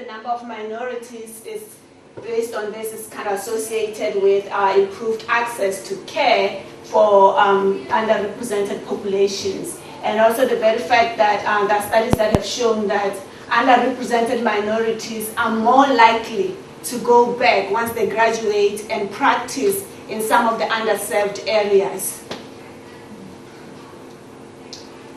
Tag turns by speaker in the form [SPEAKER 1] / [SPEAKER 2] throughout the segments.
[SPEAKER 1] number of minorities is based on this is kind of associated with improved access to care for underrepresented populations. And also the very fact that there are studies that have shown that underrepresented minorities are more likely to go back once they graduate and practice in some of the underserved areas.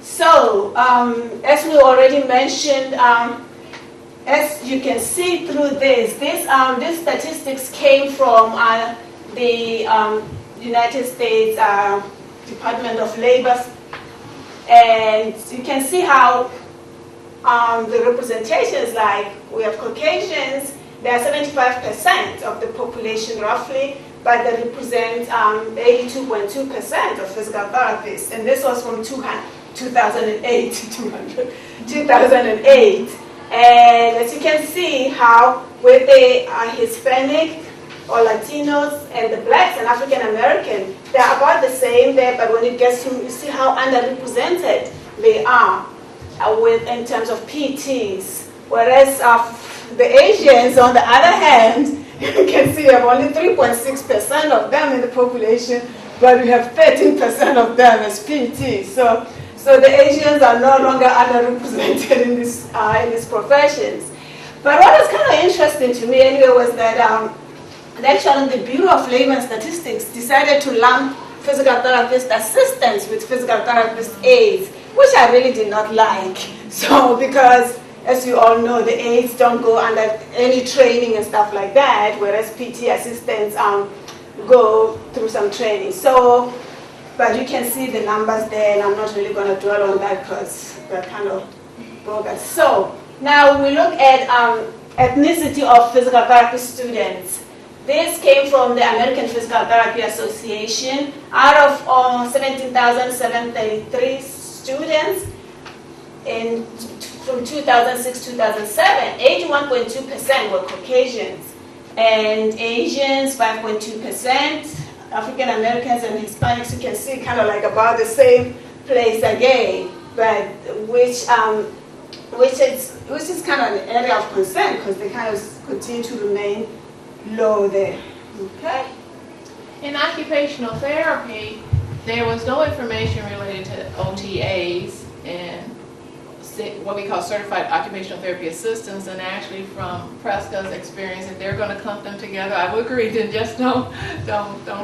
[SPEAKER 1] So, as we already mentioned, as you can see through these statistics came from the United States Department of Labor, and you can see how the representations, like we have Caucasians, they are 75% of the population roughly, but they represent 82.2% of physical therapists, and this was from 2008 to 2008. And as you can see how with the Hispanic or Latinos and the blacks and African American, they're about the same there, but when it gets to, you see how underrepresented they are in terms of PTs. Whereas the Asians, on the other hand, you can see you have only 3.6% of them in the population, but we have 13% of them as PTs. So the Asians are no longer underrepresented in these professions. But what was kind of interesting to me anyway was that actually the Bureau of Labor and Statistics decided to lump physical therapist assistants with physical therapist aides, which I really did not like. So because, as you all know, the aides don't go under any training and stuff like that, whereas PT assistants go through some training. So, but you can see the numbers there, and I'm not really going to dwell on that because they're kind of bogus. So now we look at ethnicity of physical therapy students. This came from the American Physical Therapy Association. Out of 17,733 students from 2006-2007, 81.2% were Caucasians, and Asians 5.2%. African Americans and Hispanics, you can see kind of like about the same place again, but which is kind of an area of concern because they kind of continue to remain low there. Okay.
[SPEAKER 2] In occupational therapy, there was no information related to OTAs and what we call certified occupational therapy assistants, and actually from Presco's experience, if they're going to clump them together, I would agree to just don't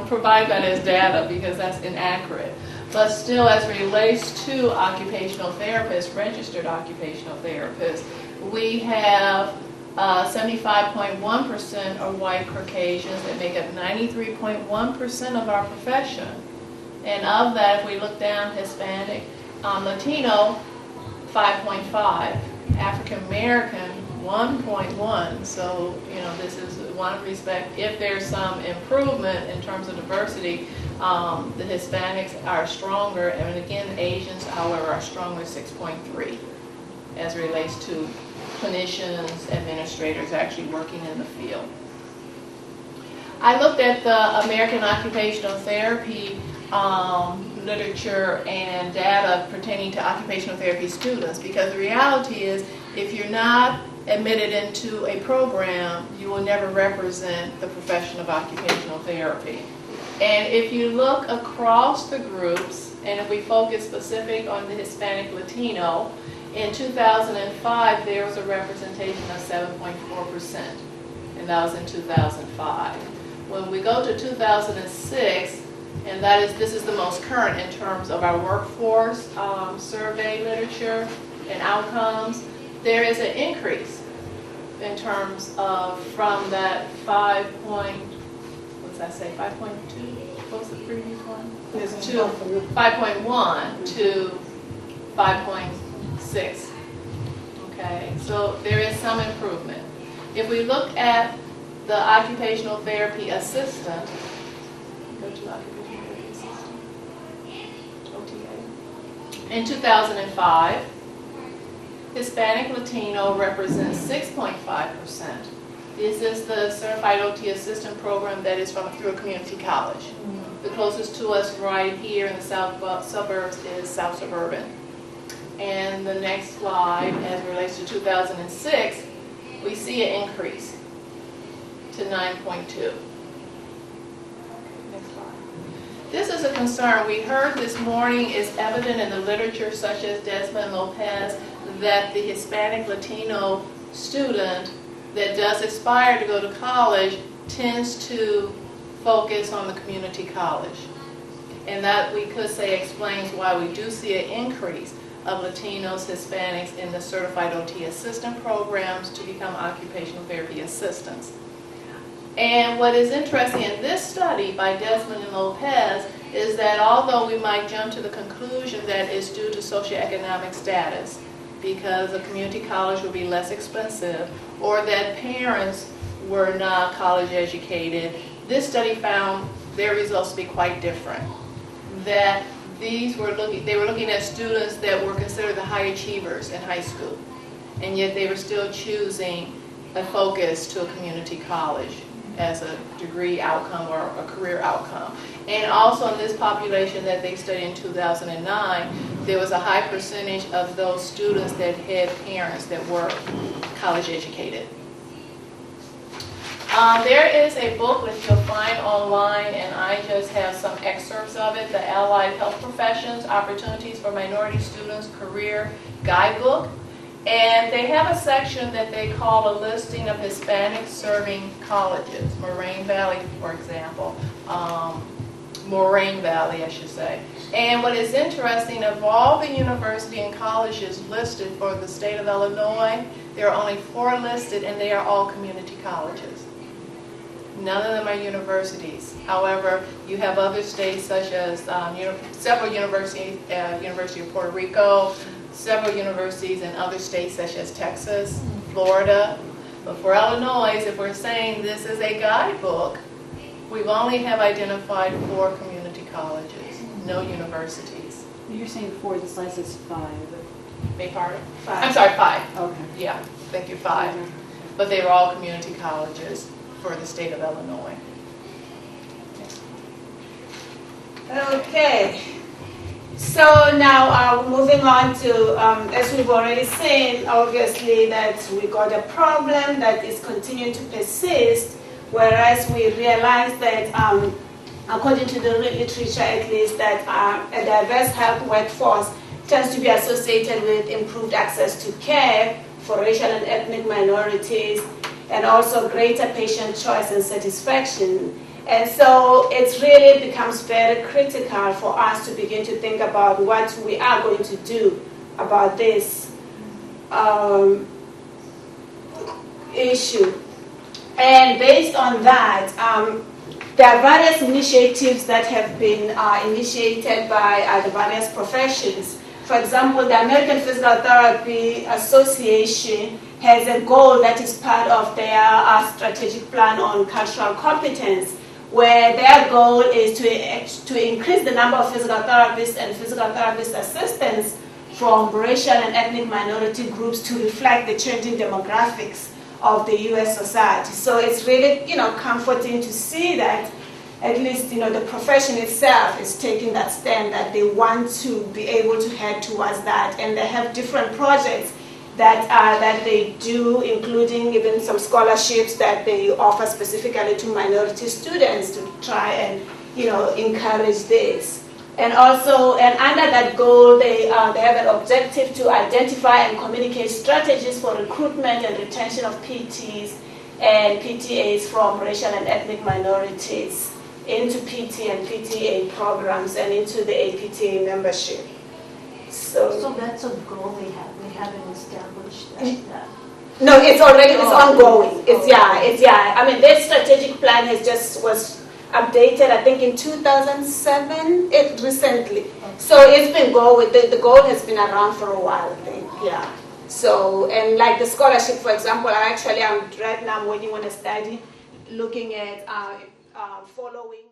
[SPEAKER 2] provide that as data because that's inaccurate. But still, as it relates to occupational therapists, registered occupational therapists, we have 75.1% are white Caucasians that make up 93.1% of our profession. And of that, if we look down, Hispanic, Latino, 5.5, African American 1.1. So, this is one respect. If there's some improvement in terms of diversity, the Hispanics are stronger, and again, Asians, however, are stronger, 6.3, as it relates to clinicians, administrators actually working in the field. I looked at the American Occupational Therapy literature and data pertaining to occupational therapy students, because the reality is if you're not admitted into a program, you will never represent the profession of occupational therapy. And if you look across the groups, and if we focus specific on the Hispanic Latino, in 2005 there was a representation of 7.4%, and that was in 2005. When we go to 2006, and this is the most current in terms of our workforce survey literature and outcomes, there is an increase in terms of from that 5.2, what was the previous one? To 5.1 to 5.6. Okay, so there is some improvement. If we look at the occupational therapy assistant, go to occupational therapy assistant, OTA. In 2005, Hispanic Latino represents 6.5%. This is the Certified OT Assistant program that is through a community college. Mm-hmm. The closest to us right here in the south suburbs is South Suburban. And the next slide, as it relates to 2006, we see an increase to 9.2. Next slide. This is a concern we heard this morning is evident in the literature such as Desmond Lopez that the Hispanic Latino student that does aspire to go to college tends to focus on the community college. And that we could say explains why we do see an increase of Latinos, Hispanics in the certified OT assistant programs to become occupational therapy assistants. And what is interesting in this study by Desmond and Lopez is that although we might jump to the conclusion that it's due to socioeconomic status, because a community college would be less expensive, or that parents were not college educated, this study found their results to be quite different. That they were looking at students that were considered the high achievers in high school, and yet they were still choosing a focus to a community college as a degree outcome or a career outcome. And also in this population that they studied in 2009, there was a high percentage of those students that had parents that were college educated. There is a booklet you'll find online, and I just have some excerpts of it, the Allied Health Professions, Opportunities for Minority Students Career Guidebook. And they have a section that they call a listing of Hispanic serving colleges, Moraine Valley, for example, Moraine Valley, I should say. And what is interesting, of all the university and colleges listed for the state of Illinois, there are only 4 listed, and they are all community colleges. None of them are universities. However, you have other states such as several universities, University of Puerto Rico, several universities in other states such as Texas, Florida. But for Illinois, if we're saying this is a guidebook, we've only have identified 4 community colleges, no universities.
[SPEAKER 3] You're saying 4, the slide says 5.
[SPEAKER 2] Beg pardon?
[SPEAKER 1] 5.
[SPEAKER 2] I'm sorry, 5.
[SPEAKER 3] Okay.
[SPEAKER 2] Yeah, thank you, 5. But they were all community colleges for the state of Illinois.
[SPEAKER 1] Okay. So now moving on to, as we've already seen, obviously that we got a problem that is continuing to persist, whereas we realize that according to the literature at least, that a diverse health workforce tends to be associated with improved access to care for racial and ethnic minorities, and also greater patient choice and satisfaction. And so it really becomes very critical for us to begin to think about what we are going to do about this issue. And based on that, there are various initiatives that have been initiated by the various professions. For example, the American Physical Therapy Association has a goal that is part of their strategic plan on cultural competence, where their goal is to increase the number of physical therapists and physical therapist assistants from racial and ethnic minority groups to reflect the changing demographics of the U.S. society. So it's really, comforting to see that at least, the profession itself is taking that stand that they want to be able to head towards that, and they have different projects that they do, including even some scholarships that they offer specifically to minority students to try and, encourage this. And also, and under that goal, they have an objective to identify and communicate strategies for recruitment and retention of PTs and PTAs from racial and ethnic minorities into PT and PTA programs and into the APTA membership.
[SPEAKER 4] So that's a goal we haven't established that.
[SPEAKER 1] No, it's ongoing. I mean, their strategic plan was updated, I think, in 2007, recently. So it's been going, the goal has been around for a while, I think, yeah. So, and like the scholarship, for example, I'm right now working on a study looking at following